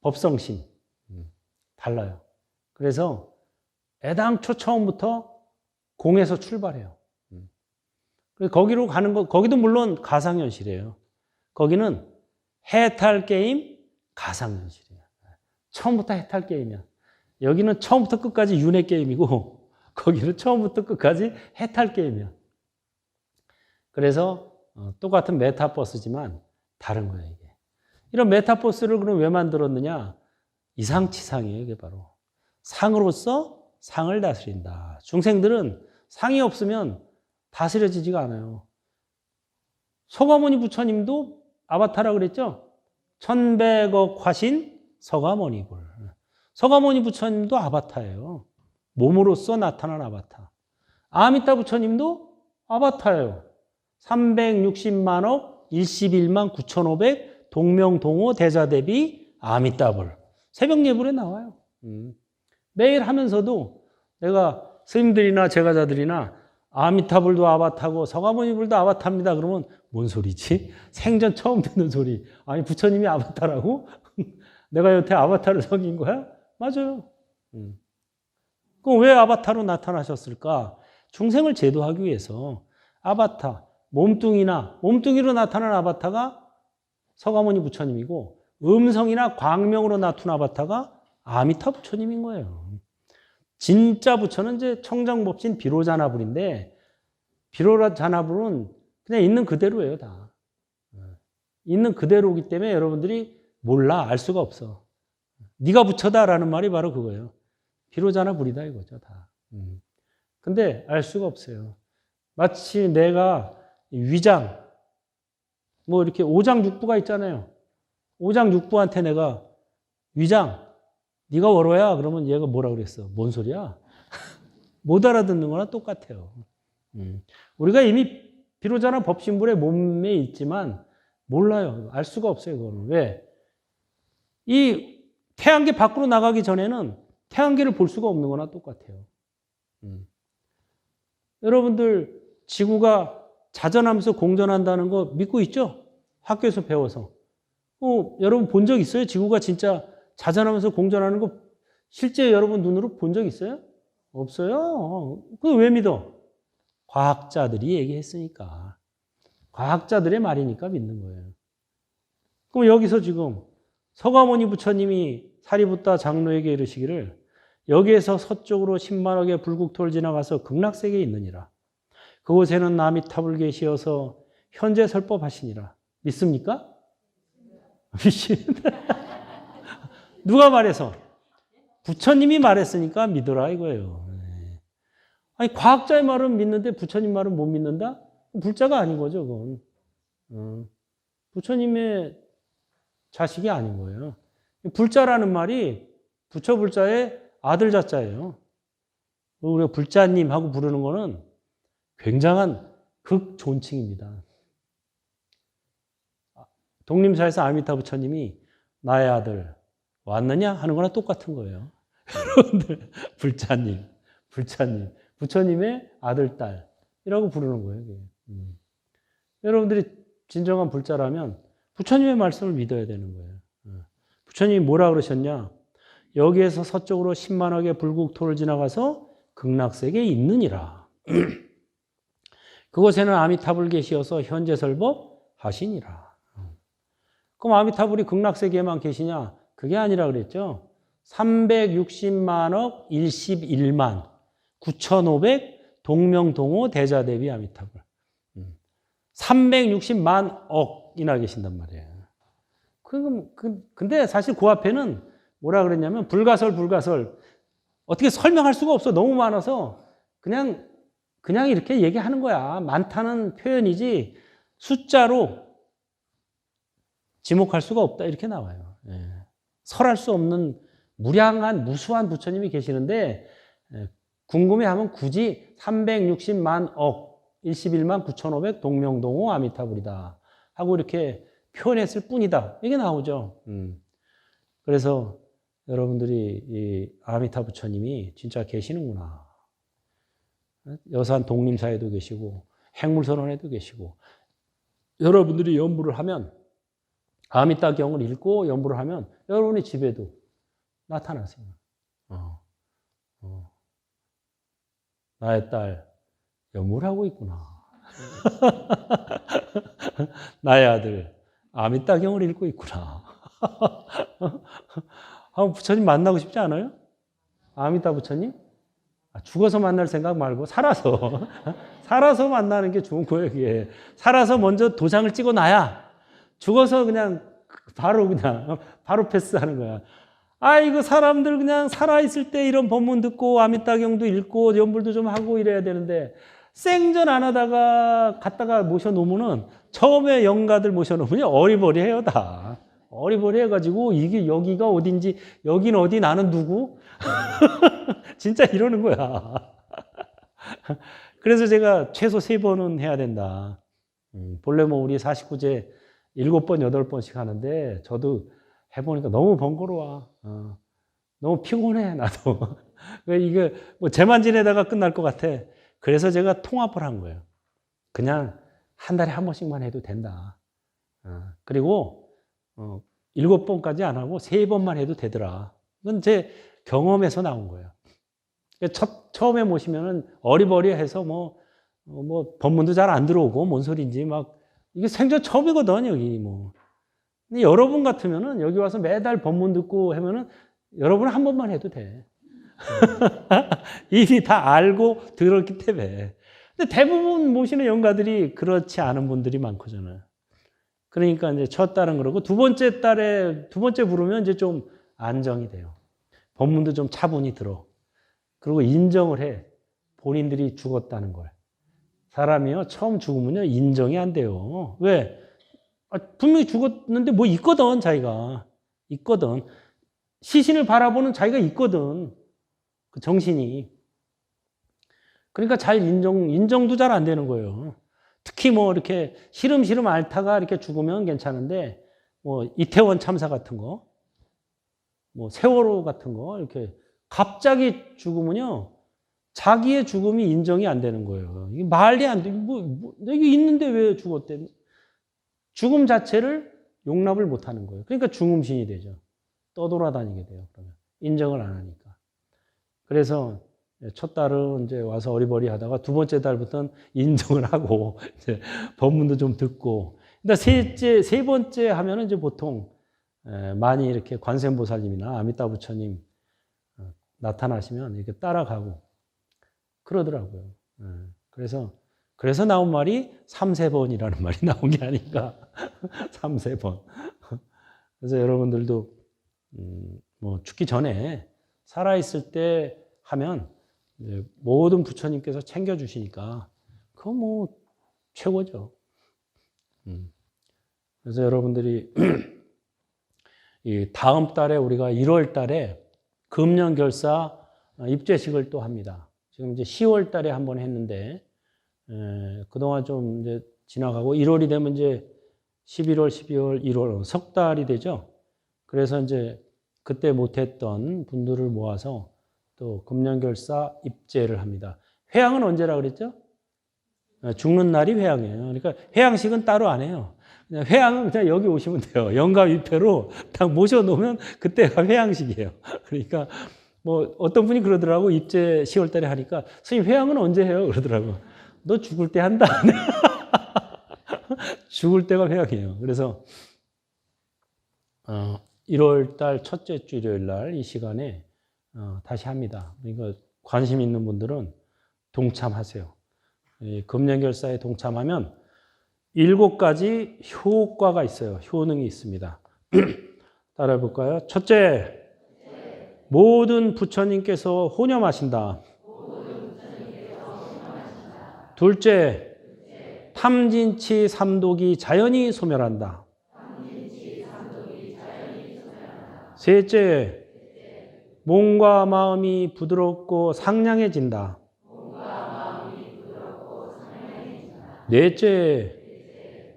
법성신. 달라요. 그래서 애당초 처음부터 공에서 출발해요. 거기로 가는 거, 거기도 물론 가상현실이에요. 거기는 해탈 게임, 가상현실이에요. 처음부터 해탈 게임이야. 여기는 처음부터 끝까지 윤회 게임이고, 거기는 처음부터 끝까지 해탈 게임이야. 그래서 똑같은 메타버스지만 다른 거예요, 이게. 이런 메타버스를 그럼 왜 만들었느냐? 이상치상이에요, 이게 바로. 상으로서 상을 다스린다. 중생들은 상이 없으면 다스려지지가 않아요. 서가모니 부처님도 아바타라고 그랬죠? 1100억 화신 서가모니불. 서가모니 부처님도 아바타예요. 몸으로서 나타난 아바타. 아미타 부처님도 아바타예요. 360만억 11만 9,500 동명동호 대자대비 아미타불. 새벽 예불에 나와요. 매일 하면서도 내가 스님들이나 제가자들이나 아미타불도 아바타고 서가모니불도 아바타입니다. 그러면 뭔 소리지? 생전 처음 듣는 소리. 아니 부처님이 아바타라고? 내가 여태 아바타를 섬긴 거야? 맞아요. 그럼 왜 아바타로 나타나셨을까? 중생을 제도하기 위해서 아바타, 몸뚱이로 나타난 아바타가 서가모니 부처님이고 음성이나 광명으로 나타난 아바타가 아미타 부처님인 거예요. 진짜 부처는 이제 청정법신 비로자나불인데 비로자나불은 그냥 있는 그대로예요, 다. 있는 그대로이기 때문에 여러분들이 몰라, 알 수가 없어. 네가 부처다라는 말이 바로 그거예요. 비로자나불이다 이거죠, 다. 근데 알 수가 없어요. 마치 내가 위장, 뭐 이렇게 오장육부가 있잖아요. 오장육부한테 내가 위장, 네가 월호야? 그러면 얘가 뭐라 그랬어? 뭔 소리야? 못 알아듣는 거나 똑같아요. 우리가 이미 비로자나 법신불의 몸에 있지만 몰라요. 알 수가 없어요, 그거는. 왜? 이 태양계 밖으로 나가기 전에는 태양계를 볼 수가 없는 거나 똑같아요. 여러분들 지구가 자전하면서 공전한다는 거 믿고 있죠? 학교에서 배워서. 여러분 본 적 있어요? 지구가 진짜 자전하면서 공전하는 거 실제 여러분 눈으로 본 적 있어요? 없어요. 그거 왜 믿어? 과학자들이 얘기했으니까. 과학자들의 말이니까 믿는 거예요. 그럼 여기서 지금 서가모니 부처님이 사리부tta 장로에게 이르시기를 여기에서 서쪽으로 10만억의 불국토를 지나가서 극락세계에 있느니라. 그곳에는 아미타불 계시어서 현재 설법하시니라. 믿습니까? 누가 말해서? 부처님이 말했으니까 믿어라 이거예요. 아니 과학자의 말은 믿는데 부처님 말은 못 믿는다? 불자가 아닌 거죠, 그건. 부처님의 자식이 아닌 거예요. 불자라는 말이 부처 불자의 아들 자자예요. 우리가 불자님하고 부르는 거는 굉장한 극존칭입니다. 독림사에서 아미타 부처님이 나의 아들 왔느냐 하는 거랑 똑같은 거예요. 여러분들 불자님, 부처님의 아들, 딸이라고 부르는 거예요. 여러분들이 진정한 불자라면 부처님의 말씀을 믿어야 되는 거예요. 부처님이 뭐라 그러셨냐? 여기에서 서쪽으로 10만억의 불국토를 지나가서 극락세계에 있느니라. 그곳에는 아미타불 계시어서 현재 설법하시니라. 그럼 아미타불이 극락세계에만 계시냐? 그게 아니라 그랬죠. 360만억 11만 9,500 동명동호 대자대비 아미타불. 360만 억이나 계신단 말이에요. 근데 사실 그 앞에는 뭐라 그랬냐면 불가설. 어떻게 설명할 수가 없어. 너무 많아서 그냥 이렇게 얘기하는 거야. 많다는 표현이지 숫자로 지목할 수가 없다. 이렇게 나와요. 설할 수 없는 무량한 무수한 부처님이 계시는데 궁금해하면 굳이 360만 억 11만 9,500 동명동호 아미타불이다 하고 이렇게 표현했을 뿐이다. 이게 나오죠. 그래서 여러분들이 이 아미타 부처님이 진짜 계시는구나. 여산 독림사에도 계시고 핵물선언에도 계시고 여러분들이 연부를 하면 아미타경을 읽고 연부를 하면 여러분의 집에도 나타나세요. 나의 딸 연부를 하고 있구나. 나의 아들 아미타경을 읽고 있구나. 부처님 만나고 싶지 않아요? 아미타 부처님? 죽어서 만날 생각 말고 살아서 만나는 게 좋은 거예요. 이게. 살아서 먼저 도장을 찍어놔야 죽어서 바로 패스하는 거야. 이거 사람들 그냥 살아있을 때 이런 법문 듣고 아미타경도 읽고 연불도 좀 하고 이래야 되는데 생전 안 하다가 갔다가 모셔놓으면은 처음에 영가들 모셔놓으면 어리버리해요 다. 어리버리해가지고 이게 여기가 어딘지 여긴 어디 나는 누구? 진짜 이러는 거야. 그래서 제가 최소 3번은 해야 된다. 본래 우리 49제 7번, 8번씩 하는데 저도 해보니까 너무 번거로워. 너무 피곤해 나도. 이게 제만 지내다가 끝날 것 같아. 그래서 제가 통합을 한 거예요. 그냥 한 달에 한 번씩만 해도 된다. 그리고 7번까지 안 하고 3번만 해도 되더라. 이건 제 경험에서 나온 거예요. 처음에 모시면은 어리버리해서 법문도 잘 안 들어오고 뭔 소리인지 이게 생전 처음이거든 여기 근데 여러분 같으면은 여기 와서 매달 법문 듣고 하면은 여러분은 한 번만 해도 돼. 이미 다 알고 들었기 때문에. 근데 대부분 모시는 영가들이 그렇지 않은 분들이 많거든요. 그러니까 이제 첫 달은 그러고 두 번째 부르면 이제 좀 안정이 돼요. 법문도 좀 차분히 들어. 그리고 인정을 해. 본인들이 죽었다는 걸. 사람이요, 처음 죽으면요, 인정이 안 돼요. 왜? 분명히 죽었는데 있거든, 자기가. 있거든. 시신을 바라보는 자기가 있거든. 그 정신이. 그러니까 인정도 잘 안 되는 거예요. 특히 이렇게 시름시름 앓다가 이렇게 죽으면 괜찮은데, 이태원 참사 같은 거, 세월호 같은 거, 이렇게 갑자기 죽으면요, 자기의 죽음이 인정이 안 되는 거예요. 이게 말이 안 돼. 이게 있는데 왜 죽었대? 죽음 자체를 용납을 못 하는 거예요. 그러니까 중음신이 되죠. 떠돌아다니게 돼요. 그러면. 인정을 안 하니까. 그래서 첫 달은 이제 와서 어리버리 하다가 두 번째 달부터는 인정을 하고, 이제 법문도 좀 듣고. 근데 세 번째 하면은 이제 보통 많이 이렇게 관세음보살님이나 아미타 부처님 나타나시면 이렇게 따라가고 그러더라고요. 그래서 나온 말이 3세번이라는 말이 나온 게 아닌가. 3세번. 그래서 여러분들도 죽기 전에 살아있을 때 하면 모든 부처님께서 챙겨주시니까 그거 최고죠. 그래서 여러분들이 이 다음 달에 우리가 1월 달에 금년결사 입제식을 또 합니다. 지금 이제 10월 달에 한번 했는데, 그동안 좀 이제 지나가고 1월이 되면 이제 11월, 12월, 1월 석 달이 되죠. 그래서 이제 그때 못했던 분들을 모아서 또 금년결사 입제를 합니다. 회양은 언제라 그랬죠? 죽는 날이 회양이에요. 그러니까 회양식은 따로 안 해요. 그냥 회양은 그냥 여기 오시면 돼요. 영가위패로 딱 모셔놓으면 그때가 회양식이에요. 그러니까 뭐 어떤 분이 그러더라고. 입제 10월 달에 하니까 선생님 회양은 언제 해요? 그러더라고. 너 죽을 때 한다. 죽을 때가 회양이에요. 그래서 1월 달 첫째 주 일요일 날 이 시간에 다시 합니다. 그러니까 관심 있는 분들은 동참하세요. 금년결사에 동참하면 7가지 효과가 있어요. 효능이 있습니다. 따라해 볼까요? 첫째, 모든 부처님께서 호념하신다. 둘째, 탐진치 삼독이 자연히 소멸한다. 셋째, 몸과 마음이 부드럽고 상냥해진다. 넷째,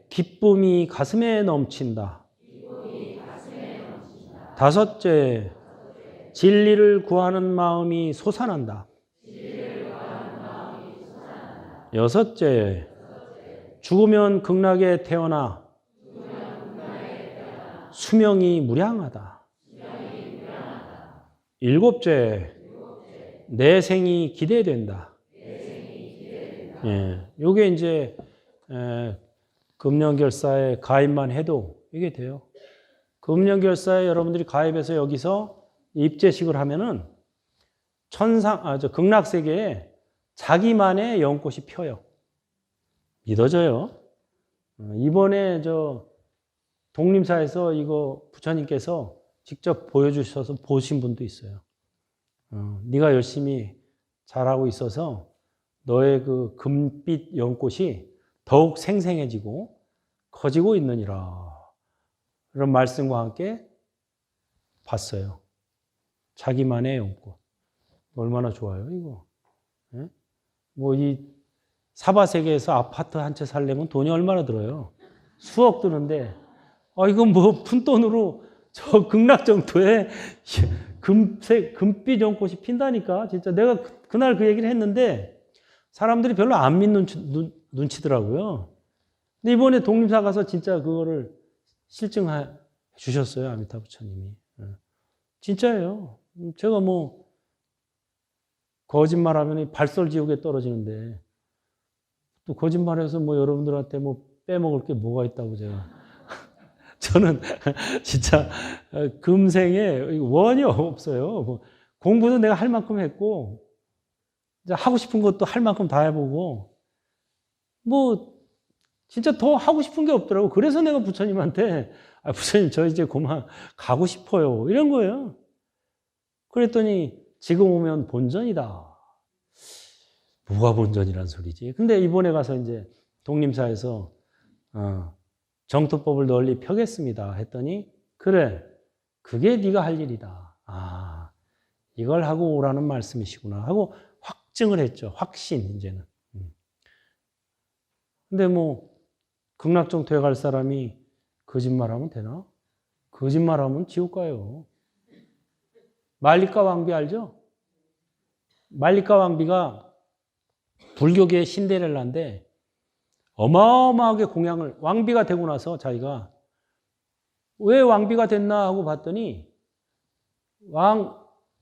기쁨이 가슴에 넘친다. 다섯째, 진리를 구하는 마음이 솟아난다. 여섯째, 죽으면 극락에 태어나 수명이 무량하다. 일곱째, 내 생이 기대된다. 예, 요게 이제 금년결사에 가입만 해도 이게 돼요. 금년결사에 여러분들이 가입해서 여기서 입제식을 하면은 극락세계에 자기만의 연꽃이 펴요. 믿어져요. 이번에 독림사에서 이거 부처님께서 직접 보여주셔서 보신 분도 있어요. 네가 열심히 잘하고 있어서 너의 그 금빛 연꽃이 더욱 생생해지고 커지고 있느니라. 그런 말씀과 함께 봤어요. 자기만의 연꽃. 얼마나 좋아요, 이거. 예? 뭐 이 사바세계에서 아파트 한 채 살려면 돈이 얼마나 들어요? 수억 드는데, 이건 뭐 푼돈으로 저 극락정토에 금빛 연꽃이 핀다니까. 진짜 내가 그날 그 얘기를 했는데 사람들이 별로 안 믿는 눈치더라고요. 근데 이번에 독림사 가서 진짜 그거를 실증해 주셨어요. 아미타 부처님이. 진짜예요. 제가 뭐 거짓말하면 발설지옥에 떨어지는데 또 거짓말해서 뭐 여러분들한테 뭐 빼먹을 게 뭐가 있다고 제가. 저는 진짜 금생에 원이 없어요. 뭐 공부도 내가 할 만큼 했고 하고 싶은 것도 할 만큼 다 해보고 뭐 진짜 더 하고 싶은 게 없더라고. 그래서 내가 부처님한테 부처님 저 이제 그만 가고 싶어요. 이런 거예요. 그랬더니 지금 오면 본전이다. 뭐가 본전이란 소리지? 근데 이번에 가서 이제 독림사에서 정토법을 널리 펴겠습니다 했더니 그래 그게 네가 할 일이다. 이걸 하고 오라는 말씀이시구나 하고 확증을 했죠. 확신 이제는. 근데 뭐 극락정토에 갈 사람이 거짓말하면 되나? 거짓말하면 지옥 가요. 말리카 왕비 알죠? 말리카 왕비가 불교계의 신데렐라인데 어마어마하게 공양을 왕비가 되고 나서 자기가 왜 왕비가 됐나 하고 봤더니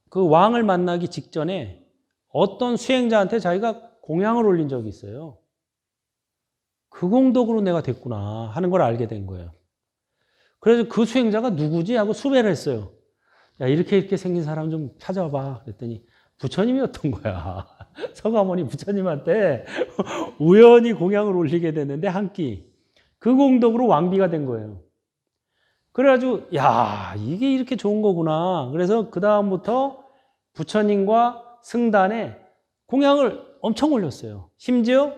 그 왕을 만나기 직전에 어떤 수행자한테 자기가 공양을 올린 적이 있어요. 그 공덕으로 내가 됐구나 하는 걸 알게 된 거예요. 그래서 그 수행자가 누구지 하고 수배를 했어요. 야, 이렇게 생긴 사람 좀 찾아봐. 그랬더니 부처님이었던 거야. 서가모니 부처님한테 우연히 공양을 올리게 됐는데 한 끼. 그 공덕으로 왕비가 된 거예요. 그래가지고 야 이게 이렇게 좋은 거구나. 그래서 그 다음부터 부처님과 승단에 공양을 엄청 올렸어요. 심지어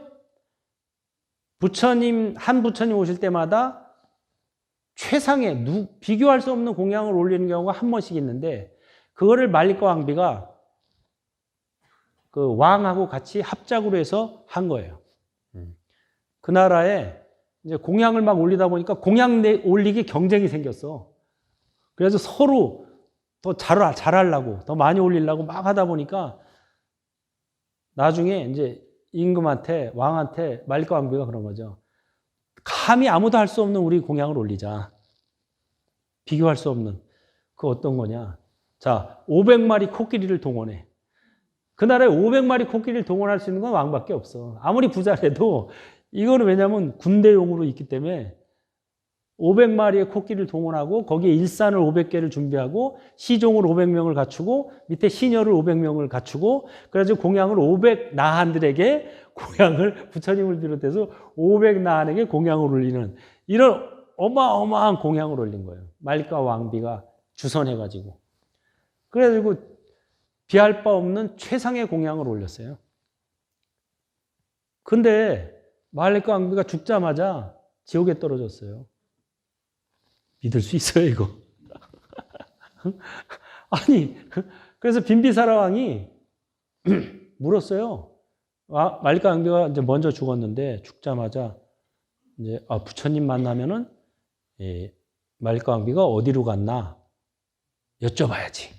한 부처님 오실 때마다 최상의 비교할 수 없는 공양을 올리는 경우가 한 번씩 있는데 그거를 말리과 왕비가 그 왕하고 같이 합작으로 해서 한 거예요. 그 나라에 이제 공양을 막 올리다 보니까 공양 올리기 경쟁이 생겼어. 그래서 서로 더 잘하려고, 더 많이 올리려고 막 하다 보니까 나중에 이제 임금한테, 왕한테 말리과 왕비가 그런 거죠. 감히 아무도 할 수 없는 우리 공양을 올리자. 비교할 수 없는. 그 어떤 거냐. 자, 500마리 코끼리를 동원해. 그 나라에 500마리 코끼리를 동원할 수 있는 건 왕밖에 없어. 아무리 부자라도 이거는 왜냐하면 군대용으로 있기 때문에 500마리의 코끼리를 동원하고 거기에 일산을 500개를 준비하고 시종을 500명을 갖추고 밑에 시녀를 500명을 갖추고 그래가지고 공양을 500나한들에게 공양을 부처님을 비롯해서 500나한에게 공양을 올리는 이런 어마어마한 공양을 올린 거예요. 말리과 왕비가 주선해가지고. 그래가지고 비할 바 없는 최상의 공양을 올렸어요. 근데 말리과 왕비가 죽자마자 지옥에 떨어졌어요. 믿을 수 있어요, 이거? 아니, 그래서 빈비사라 왕이 물었어요. 말리과 왕비가 이제 먼저 죽었는데 죽자마자 이제 부처님 만나면은 말리과 왕비가 어디로 갔나 여쭤봐야지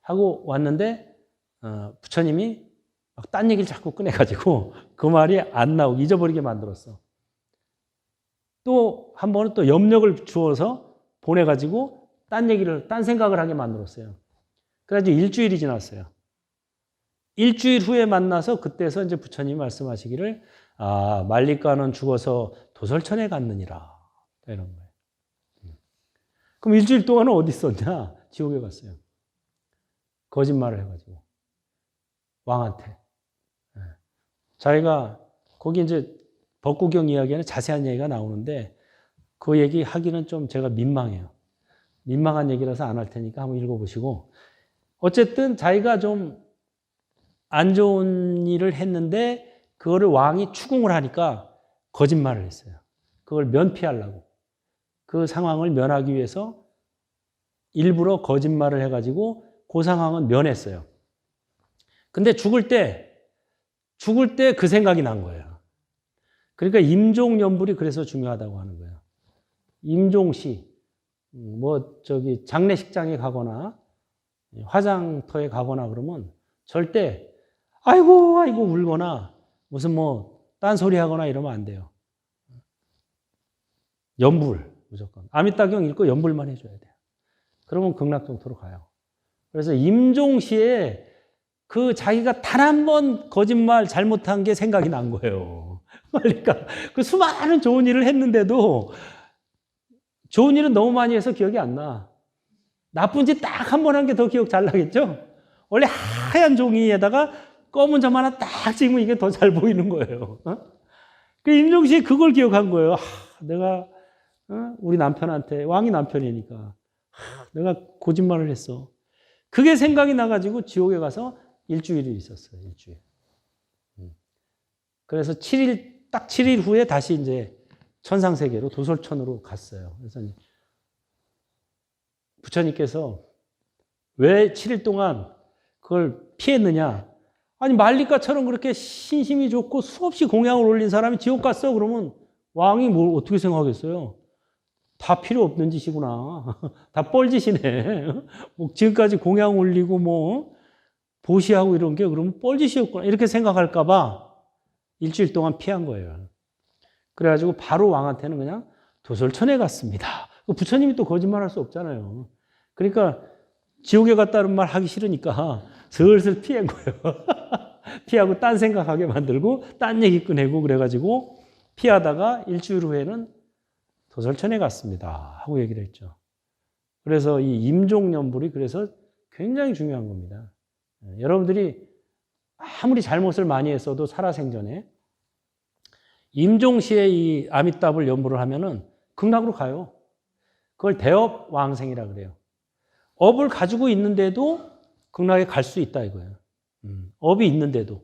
하고 왔는데 부처님이 막 딴 얘기를 자꾸 꺼내가지고 그 말이 안 나오고 잊어버리게 만들었어. 또 한 번은 또 염력을 주어서 보내가지고 딴 생각을 하게 만들었어요. 그래가지고 일주일이 지났어요. 일주일 후에 만나서 그때서 이제 부처님이 말씀하시기를 말리과는 죽어서 도설천에 갔느니라 이런 거예요. 그럼 일주일 동안은 어디 있었냐? 지옥에 갔어요. 거짓말을 해가지고 왕한테. 자기가 거기 이제 법구경 이야기에는 자세한 얘기가 나오는데 그 얘기 하기는 좀 제가 민망해요. 민망한 얘기라서 안 할 테니까 한번 읽어보시고 어쨌든 자기가 좀 안 좋은 일을 했는데 그거를 왕이 추궁을 하니까 거짓말을 했어요. 그걸 면피하려고. 그 상황을 면하기 위해서 일부러 거짓말을 해가지고 그 상황은 면했어요. 근데 죽을 때 그 생각이 난 거예요. 그러니까 임종연불이 그래서 중요하다고 하는 거예요. 임종시, 장례식장에 가거나 화장터에 가거나 그러면 절대 아이고 울거나 무슨 딴소리 하거나 이러면 안 돼요. 연불 무조건. 아미따경 읽고 연불만 해줘야 돼요. 그러면 극락정토로 가요. 그래서 임종시에 그 자기가 단 한 번 거짓말 잘못한 게 생각이 난 거예요. 그러니까 그 수많은 좋은 일을 했는데도 좋은 일은 너무 많이 해서 기억이 안 나. 나쁜 짓 딱 한 번 한 게 더 기억 잘 나겠죠? 원래 하얀 종이에다가 검은 점 하나 딱 찍으면 이게 더 잘 보이는 거예요. 그 임종시에 그걸 기억한 거예요. 내가 우리 남편한테, 왕이 남편이니까 내가 거짓말을 했어. 그게 생각이 나가지고 지옥에 가서 일주일이 있었어요. 일주일. 그래서 딱 7일 후에 다시 이제 천상세계로 도솔천으로 갔어요. 그래서 부처님께서 왜 7일 동안 그걸 피했느냐? 아니 말리과처럼 그렇게 신심이 좋고 수없이 공양을 올린 사람이 지옥 갔어? 그러면 왕이 뭘 어떻게 생각하겠어요? 다 필요 없는 짓이구나. 다 뻘짓이네. 지금까지 공양 올리고 보시하고 이런 게 그러면 뻘짓이었구나. 이렇게 생각할까 봐 일주일 동안 피한 거예요. 그래가지고 바로 왕한테는 그냥 도솔천에 갔습니다. 부처님이 또 거짓말 할 수 없잖아요. 그러니까 지옥에 갔다는 말 하기 싫으니까 슬슬 피한 거예요. 피하고 딴 생각하게 만들고 딴 얘기 꺼내고 그래가지고 피하다가 일주일 후에는 도솔천에 갔습니다 하고 얘기를 했죠. 그래서 이 임종연불이 그래서 굉장히 중요한 겁니다. 여러분들이 아무리 잘못을 많이 했어도 살아생전에 임종시에 이 아미따불 연불을 하면은 극락으로 가요. 그걸 대업왕생이라 그래요. 업을 가지고 있는데도 극락에 갈 수 있다 이거예요. 업이 있는데도.